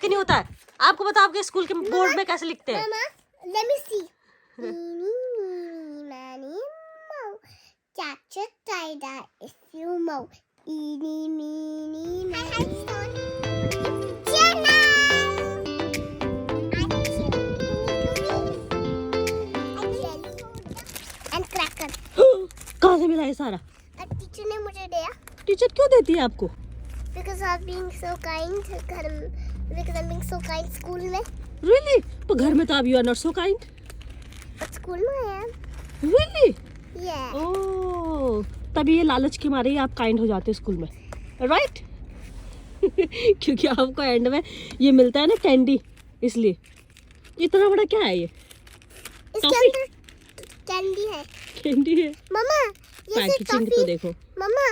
कि नहीं होता है? आपको बताओ आपके स्कूल के बोर्ड में कैसे लिखते हैं? Let me see. Catch a tie-dye if you mow. Eeny, meeny, and cracker. कहाँ से मिला ये सारा? टीचर ने मुझे दिया. टीचर क्यों देती है आपको? Because I'm being so kind. Because I'm being so kind school में. Really? तो घर में तो आप you are not so kind. But school में I am. Really? Yeah. ओह, तभी ये लालच के मारे ही आप काइंड हो जाते हो स्कूल में, राइट? क्योंकि आपको एंड में ये मिलता है ना कैंडी, इसलिए. इतना बड़ा क्या है ये? इसके अंदर कैंडी है. कैंडी है. मम्मा, ये पैकेजिंग तो देखो. मम्मा,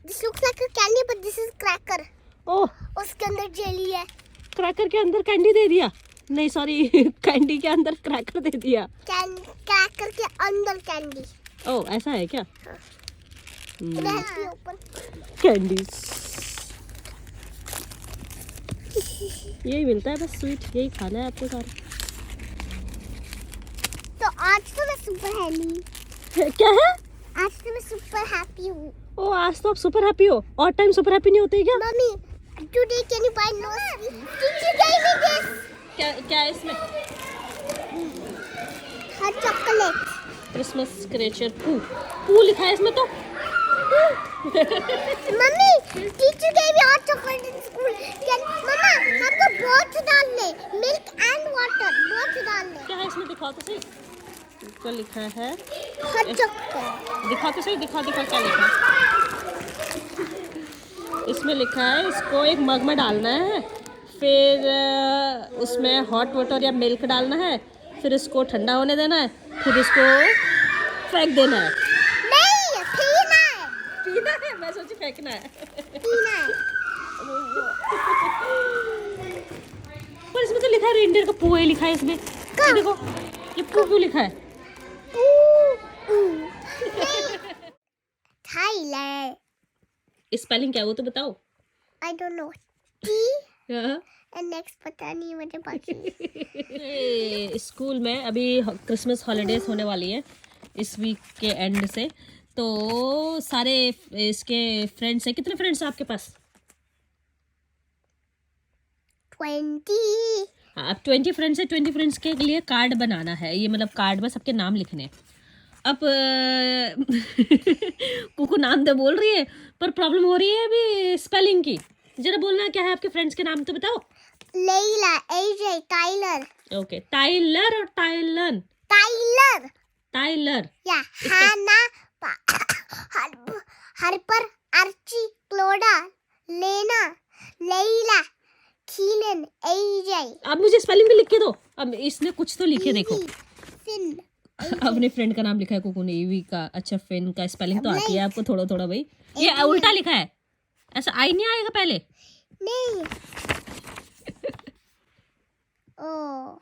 this looks like a candy but this is cracker. ओह, उसके अंदर जेली है. क्रैकर के अंदर कैंडी दे दिया? नहीं सॉरी, कैंडी के अंदर क्रैकर दे दिया. क्रैकर के अंदर कैंडी. ओह, ऐसा है क्या? ओपन कैंडीज यही मिलता है बस, स्वीट यही खाना है आपको सारा. तो आज तो मैं सुपर हैप्पी. क्या है? आज तो मैं सुपर हैप्पी हूँ. ओ, आज तो आप सुपर हैप्पी हो. और टाइम सुपर हैप्पी नहीं होते क्या? Mummy, today can you buy no sweet? Teacher gave me this. क्या है इसमें? हर चॉकलेट. क्रिसमस क्रेचर पू लिखा है इसमें तो. Mummy, teacher gave me hot chocolate in school. मम्मा, हमको बोथ डालने, मिल्क एंड वाटर बोथ डालने. क्या है इसमें? दिखाओ तो सही. क्या लिखा है? Hot chocolate. दिखाओ तो सही. दिखा क्या लिखा है इसमें? लिखा है इसको एक मग में डालना है, फिर उसमें हॉट वाटर या मिल्क डालना है, फिर इसको ठंडा होने देना है, फिर इसको फेंक देना है. नहीं, पीना है. पीना है? मैं सोची फेंकना है. पीना है. पर इसमें तो लिखा है रेनडियर का पू है लिखा है इसमें. ये देखो, ये पू क्यों लिखा है? थाईलैंड. स्पेलिंग क्या है वो तो बताओ. I don't know. T हाँ. and next पता नहीं मुझे बाकी. स्कूल में अभी क्रिसमस हॉलीडेज होने वाली है इस वीक के एंड से, तो सारे इसके फ्रेंड्स हैं. कितने फ्रेंड्स हैं आपके पास? 20. अब 20 फ्रेंड्स है. 20 फ्रेंड्स के लिए कार्ड बनाना है. ये मतलब कार्ड में सबके नाम लिखने हैं. अब कुकू नाम तो बोल रही है, पर प्रॉब्लम हो रही है अभी स्पेलिंग की. जरा बोलना क्या है आपके फ्रेंड्स के नाम तो बताओ. लेला, एजे, टाइलर. ओके, टाइलर और टाइलन. टाइलर. टाइलर. या हाना, हरपर, अर्ची, क्लोडा, लेना, लेला, खीलन, एजे. अब मुझे स्पेलिंग भी लिख के दो. अब इसने कुछ तो लिखे देखो. फिन. अपने फ्रेंड का नाम लिखा है कुकू ने, ईवी का. अच्छा, फिन का स्पेलिंग तो आती है आपको थोड़ा थोड़ा भाई. ये उल्टा लिखा है. ऐसा आई नहीं आएगा पहले. नहीं. ओह.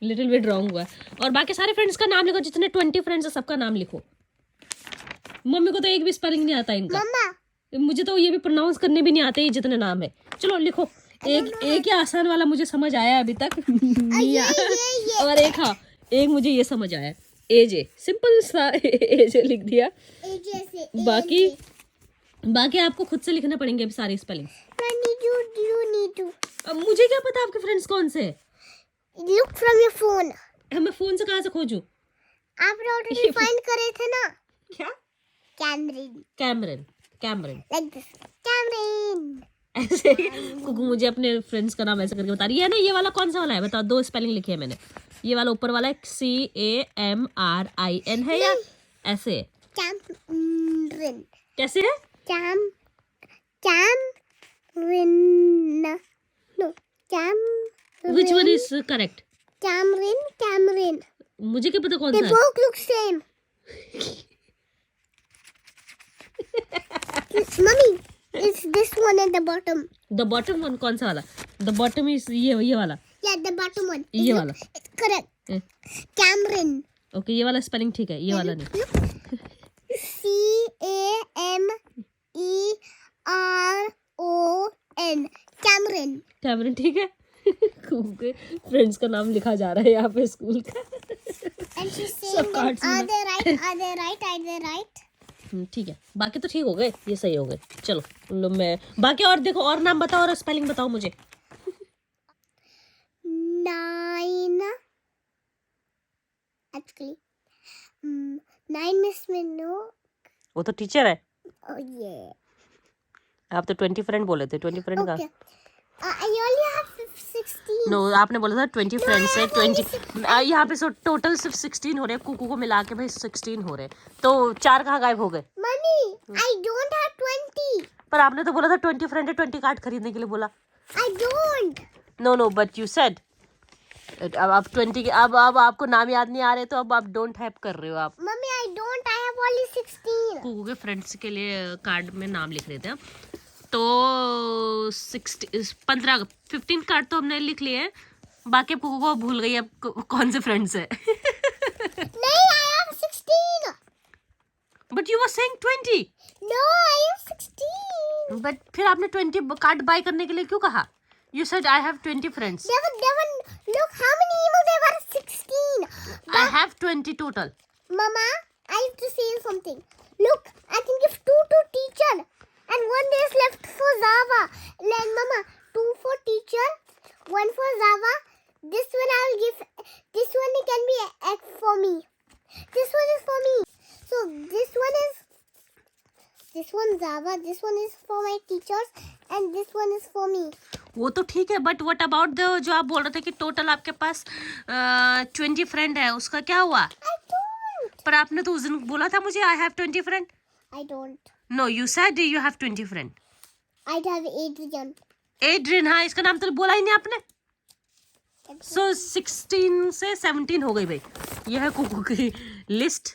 लिटिल बिट रॉन्ग हुआ. और बाकी सारे फ्रेंड्स का नाम लिखो. जितने 20 फ्रेंड्स है सबका नाम लिखो. मम्मी को तो एक भी स्पेलिंग नहीं आता इनका. मम्मा, मुझे तो ये भी प्रोनाउंस करने भी नहीं आते ये जितने नाम है. चलो लिखो. एक ही आसान वाला मुझे समझ आया अभी तक. मिया. और एक मुझे ये समझ आया. एजे, सिंपल सा एजे लिख दिया. बाकी आपको खुद से लिखना पड़ेंगे अभी सारी स्पेलिंग. अब मुझे क्या पता आपके फ्रेंड्स कौन से हैं? Look from your phone. मैं फोन से कहाँ से खोजूं? आपने ऑलरेडी फाइंड करे थे ना. क्या? कैमरन. Like this. कैमरन. ऐसे कुकू मुझे अपने फ्रेंड्स का नाम ऐसे करके बता रही है ना. ये वाला कौन सा वाला है बताओ. 2 स्पेलिंग लिखी है मैंने. ये वाला ऊपर वाला CAMRIN है या ऐसे? कैमरन. कैसे है? Cameron. No. Which one is correct? Cameron. मुझे क्या पता कौन They सा है? both look same. Mommy, it's this one at the bottom. The bottom one कौन सा वाला? The bottom is ये वाला. Yeah, the bottom one. ये वाला. It's correct. Cameron. ओके, ये वाला स्पेलिंग ठीक है. ये वाला नहीं. CAMERON. 7 ठीक है। कुकू के फ्रेंड्स का नाम लिखा जा रहा है यहाँ पे स्कूल का। And she's सब saying them, कार्ड्स are में they right? Are they right? Are they right? ठीक है, बाकी तो ठीक हो गए, ये सही हो गए। चलो लो मैं बाकी और देखो, और नाम बताओ और स्पेलिंग बताओ मुझे। 9. Actually, 9 Miss Minno. वो तो टीचर है। Oh yeah. आप तो 20 फ्रेंड बोले थे, 20 फ्रेंड का Okay. I only have 16. No आपने बोला था 20 फ्रेंड्स है। 20 यहाँ पे टोटल सिर्फ 16 हो रहे हैं, कुकू को मिला के भाई 16 हो रहे हैं, तो 4 कहाँ गायब हो गए? Mummy, I don't have 20. पर आपने तो बोला था 20 फ्रेंड है, 20 कार्ड खरीदने के लिए बोला। I don't. Know but you said अब आप 20 के अब आपको नाम याद नहीं आ रहे, तो अब आप डोंट हैव कर रहे हो आप। Mummy, I don't. I have only 16. Kuku के फ्रेंड्स के लिए कार्ड में नाम लिख रहे थे, तो 15 कार्ड तो हमने लिख लिए हैं, बाकी कुकू को भूल गई अब कौन से फ्रेंड्स है। नहीं, I have 16. But you were saying 20। No, I have 16. But फिर आपने 20 कार्ड बाय करने के लिए क्यों कहा? You said I have 20 friends. Devon, look how many emails there were. 16. I have 20 total. Mama, I have to say you something. Look, I can give 2 to teacher. And 1 is left for Zava. Like, Mama, 2 for teacher, 1 for Zava. This one I'll give. This one can be X for me. This one is for me. So this one Zava. This one is for my teachers, and this one is for me. वो तो ठीक है, but what about the जो आप बोल रहे थे कि टोटल आपके पास 20 फ्रेंड है, उसका क्या हुआ? I don't. पर आपने तो उस दिन बोला था मुझे I have 20 friend. I don't. Know you said you have 20 friend. I'd have Adrian. Adrian, हाँ इसका नाम तो बोला ही नहीं आपने। सो 16 से 17 हो गई भाई। ये है कुकू की लिस्ट।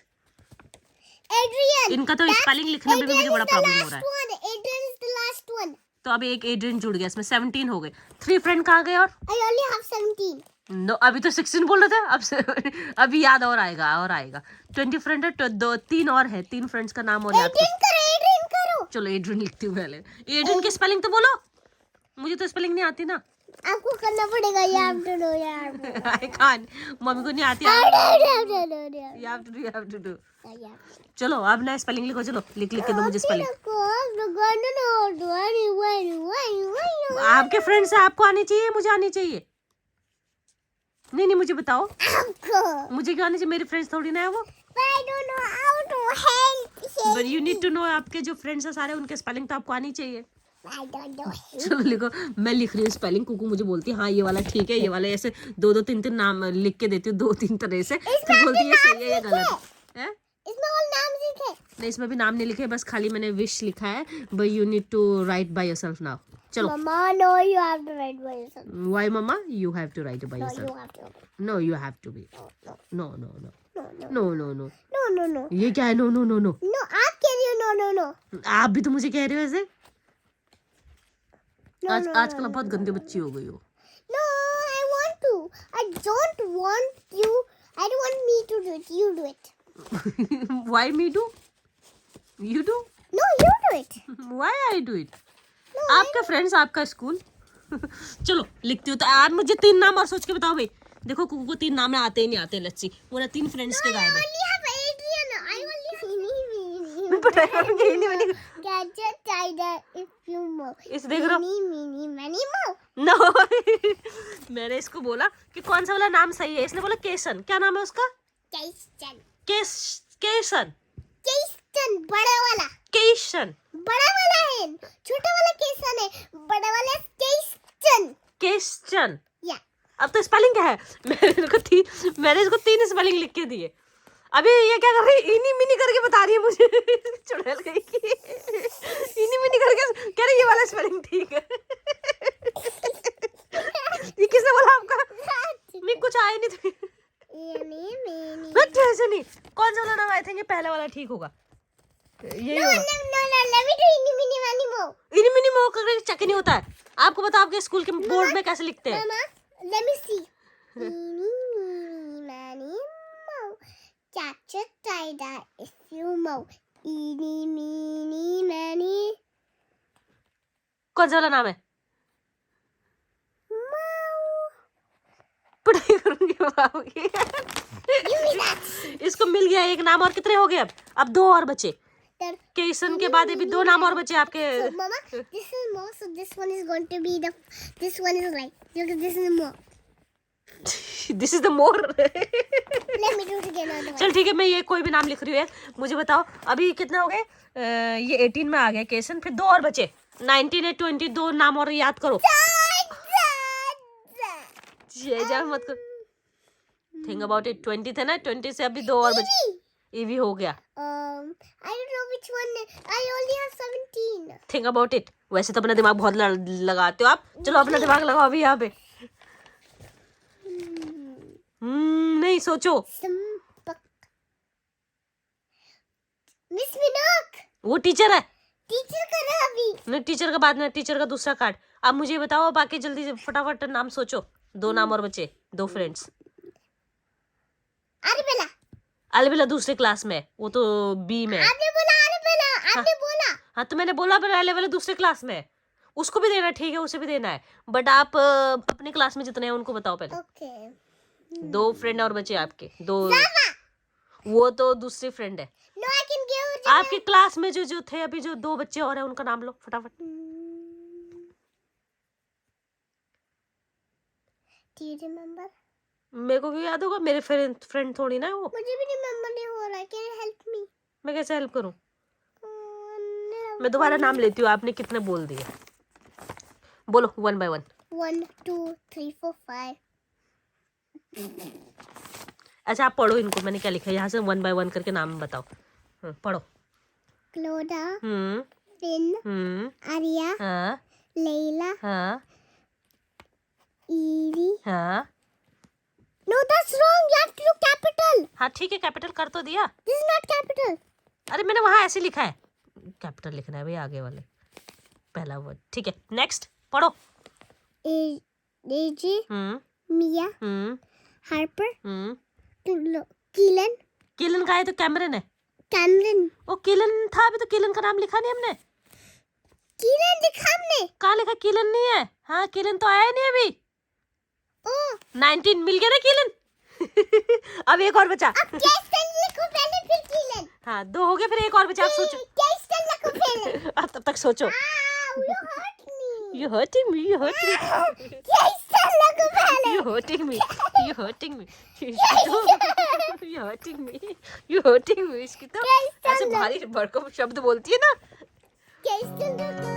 Adrian. इनका तो स्पेलिंग लिखने में भी मुझे बड़ा प्रॉब्लम हो रहा है। Adrian is the last one. तो अभी एक एड्रिन जुड़ गया, इसमें 17 हो गए। 3 फ्रेंड कहाँ गए? और I only have 17. नो अभी तो 16 बोल रहे थे, अब अभी याद और आएगा। 20 फ्रेंड है, तो 3 और है, 3 फ्रेंड्स का नाम और याद Adrian करो. चलो एड्रिन लिखती हूँ पहले। एड्रिन की स्पेलिंग तो बोलो, मुझे तो स्पेलिंग नहीं आती ना। आपको करना पड़ेगा, you have to do, I can't, mummy को नहीं आती। you you have to do। चलो अब ना स्पेलिंग लिखो, चलो लिख के दो मुझे स्पेलिंग। आपके फ्रेंड्स से आपको आनी चाहिए, मुझे आनी चाहिए। नहीं मुझे बताओ, मुझे क्यों आनी चाहिए? मेरे फ्रेंड्स थोड़ी ना है वो। But you need to know, आपके जो फ्रेंड्स हैं सारे, उनके स्पेलिंग तो आपको आनी चाहिए। चलो लिखो, मैं लिख रही हूँ स्पेलिंग। कुकू मुझे बोलती है हाँ ये वाला ठीक है, ये वाला, ऐसे 2-3 नाम लिख के देती हूँ 2-3 तरह से, फिर बोलती है सही है या गलत है। इसमें और नाम लिखे? नहीं इसमें भी नाम नहीं लिखे, बस खाली मैंने विश लिखा है। But you need to write by yourself now. चलो Mama, no, you have to write by yourself. Why mama? You have to write by No, you yourself. have to. No you have to be. No no no No, no, no no no. no, no, no. ये क्या है? No no no no. No, आप कह रही हो no, no, no. आप भी तो मुझे कह रहे हो ऐसे। No, आज no, आजकल आप बहुत गंदे बच्ची हो गई हो। No, I want to. I don't want you. I don't want me to do it. You do it. Why me do? You do? No, you do it. Why I do it? आपका friends, आपका school. चलो लिखती हूँ। तो यार मुझे 3 नाम और सोच के बताओ भाई। देखो कुकू को 3 नाम आते ही नहीं आते, लच्छी पूरा 3 फ्रेंड्स के गायब है। I have Adrian. I only gadget tiger if you mo. इस देख रहा Mini, many mo. नो। मैंने इसको बोला कि कौन सा वाला नाम सही है, इसने बोला केसन। क्या नाम है उसका? Jason. केसन। Jason, बड़ा वाला. केसन। बड़ा वाला है, छोटा वाला केसन है, बड़ा वाला केसन. केसन। या. अब तो स्पेलिंग क्या है? मैंने इसको 3 स्पेलिंग लिख के दिए। अभी ये क्या कर रही है? इनी मिनी करके बता रही है मुझे। चुड़ैल गई की। इनी मिनी करके कह रही है ये वाला स्पेलिंग ठीक है। ये किसने बोला आपका? मैं कुछ आया नहीं था। बट ऐसे नहीं, कौन सा वाला नाम? आई थिंक ये पहला वाला ठीक होगा। ये इनी मिनी मो करके चेक नहीं होता है। आपको पता आपके स्कूल के बोर्ड में कैसे लिखते हैं? Let me see. Catch a tiger if you mo. Eeny, meeny, miny. कौन सा वाला नाम है? पाओगी। Give me that. इसको मिल गया एक नाम, और कितने हो गए अब 2 और बचे। Then, केसन के बाद अभी 2 नाम और बचे आपके। so, Mama, this is more. So this one is going to be the. This one is like. Look, this is more. This is the more. Let me do it again. Otherwise. चल ठीक है, मैं ये कोई भी नाम लिख रही हूँ। मुझे बताओ अभी कितने हो गए? ये 18 में आ गया केसन, फिर 2 और बचे। 19 है 20, 2 नाम और याद करो। ये जा मत कर। Think about it. 20 थे ना, 20 से अभी 2 और बचे। ईवी हो गया। I don't know which one. I only have 17. Think about it. वैसे तो अपना दिमाग बहुत लगाते हो आप। चलो अपना दिमाग लगाओ अभी यहाँ पे। नहीं सोचो। Miss Minok. वो टीचर है। टीचर कर रहा अभी। नहीं, टीचर का बाद में, टीचर का दूसरा कार्ड। अब मुझे बताओ बाकी जल्दी से फटाफट नाम सोचो। 2 नाम और बचे, 2 फ्रेंड्स। अरेबेला। अलबेला दूसरे क्लास में, वो तो बी में। आपने बोला अरेबेला। आपने बोला। हाँ तो मैंने बोला पर अलबेला दूसरे क्लास में। उसको भी देना है, ठीक है, उसे भी देना है। बट आप अपनी क्लास में जितने हैं उनको बताओ पहले। Okay. 2 फ्रेंड और बचे आपके 2। वो तो दूसरी फ्रेंड है। No, I can give. आपकी क्लास में जो थे अभी, जो 2 बच्चे और हैं, उनका नाम लो फटाफट। Do you remember? मेरे को भी याद होगा, मेरे फ्रेंड थोड़ी ना है वो। मुझे भी रिमेम्बर नहीं हो रहा है। Can you help me? मैं कैसे हेल्प करूं? No. मैं दोबारा नाम लेती हूँ, आपने कितने बोल दिए। बोलो 1 by 1। 1, 2, 3, 4, 5. अच्छा आप पढ़ो इनको, मैंने क्या लिखा है यहाँ से 1 by 1 करके नाम बताओ। पढ़ो। Cloda. हम्म Finn. Arya. हाँ Layla. हाँ Evie. हाँ No, that's wrong. You have to do capital. हाँ ठीक है, कैपिटल कर तो दिया। This is not capital. अरे मैंने वहाँ ऐसे लिखा है, कैपिटल लिखना है भाई आगे वाले पहला वर्ड। ठीक है नेक्स्ट पढ़ो। AJ. Mia. Harper. Keelan. Kiln का है तो कैमरन है। Cameron. ओ किलन था, अभी तो किलन का नाम लिखा नहीं हमने। Keelan लिखा हमने। कहाँ लिखा? किलन नहीं है। हाँ किलन तो आया ही नहीं अभी। Oh. 19 मिल गया ना किलन। अब एक और बचा। अब Keistan लिखो पहले फिर Keelan। हाँ 2 हो गए, फिर एक और बचा। आप सोचो। Keistan लिखो पहले। आप तब तक सोचो। You hurt me. You hurting me. You hurting me. Keistan लिखो पहले। You hurting me. You hurting me. You hurting me. You hurting me. इसकी तो ऐसे भारी भड़कम शब्द बोलती है ना। Keistan लिखो।